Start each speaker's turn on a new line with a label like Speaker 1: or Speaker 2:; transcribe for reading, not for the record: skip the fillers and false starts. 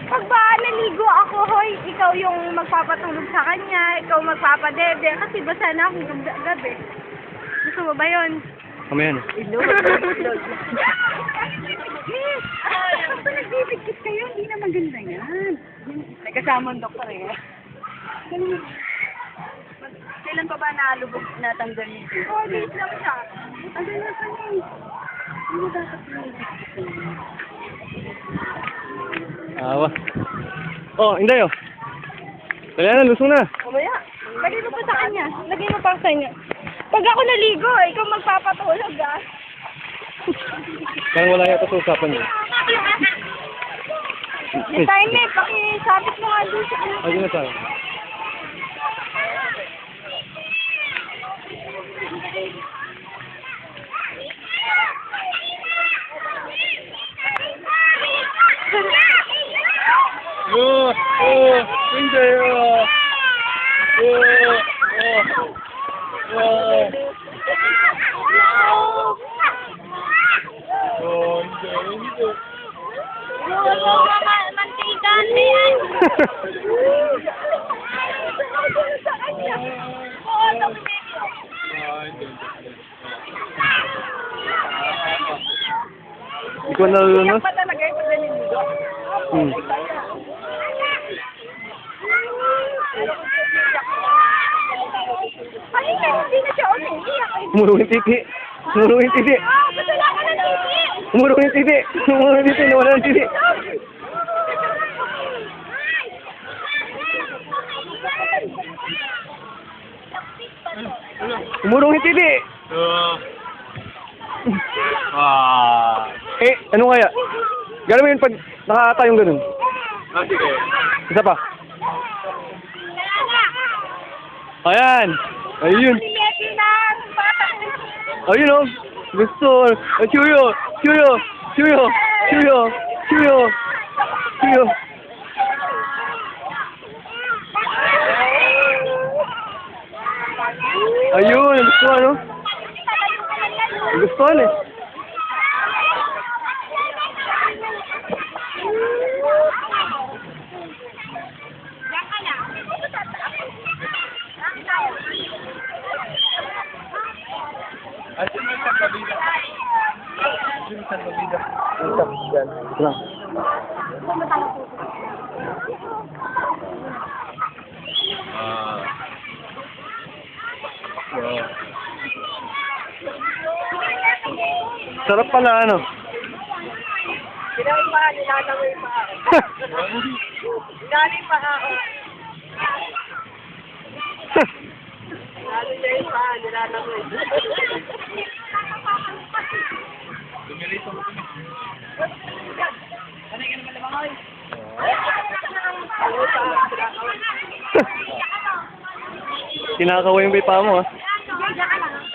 Speaker 1: Pag ba naligo ako, hoy, ikaw yung magpapatulog sa kanya, ikaw magpapadede, kasi basa na akong gabi. Gusto mo ba yun?
Speaker 2: Kami yan.
Speaker 1: Basta nagbibigkit kayo, hindi na maganda yan.
Speaker 3: May kasamang doktor eh. Kailan pa ba nalubog natanggal ni Chris?
Speaker 1: 4 days lang siya.
Speaker 3: Ano na pa niya? Ano dapat
Speaker 2: Awa. Oh, Inday oh. Dali na, lusong na.
Speaker 1: Mamaya, lagay mo pa sa kanya. Lagay mo pa sa kanya. Pag ako naligo, ikaw magpapatulog ah.
Speaker 2: Parang wala yata sa usapan niyo.
Speaker 1: Time eh, pakisabit mo nga doon sa ano.
Speaker 2: Ayun na tayo. Inday oh.
Speaker 1: Mantigan yan.
Speaker 2: Ikaw nalulunos?
Speaker 1: Pa talaga ito naliligo. Ay, hindi na siya umiiyak.
Speaker 2: Umurong yung titi. Umurong yung titi.
Speaker 1: Basta lang ka ng titi.
Speaker 2: Umurong yung titi. Umurong yung titi. Nawala ng titi. Umurong yung titi. Eh, ano kaya? Gano'n mo yun pag nakakatayong ganun?
Speaker 4: Sige.
Speaker 2: Isa pa. Ayan. Ayun. Ayun oh. Gusto. Chuyo. Chuyo. Chuyo. Chuyo. Chuyo. Chuyo. Ayun. Gusto ano? Gusto eh.
Speaker 4: Asin mo sa kabila. Asin sa kabila.
Speaker 2: Lang. Sarap pala ano.
Speaker 3: Nilalay pa ako. Nilalay pa ako. Nilalay pa, nilalay.
Speaker 4: Dumilito mo kami.
Speaker 3: Ano yung malamang
Speaker 2: Kinakaway yung pipa mo ah.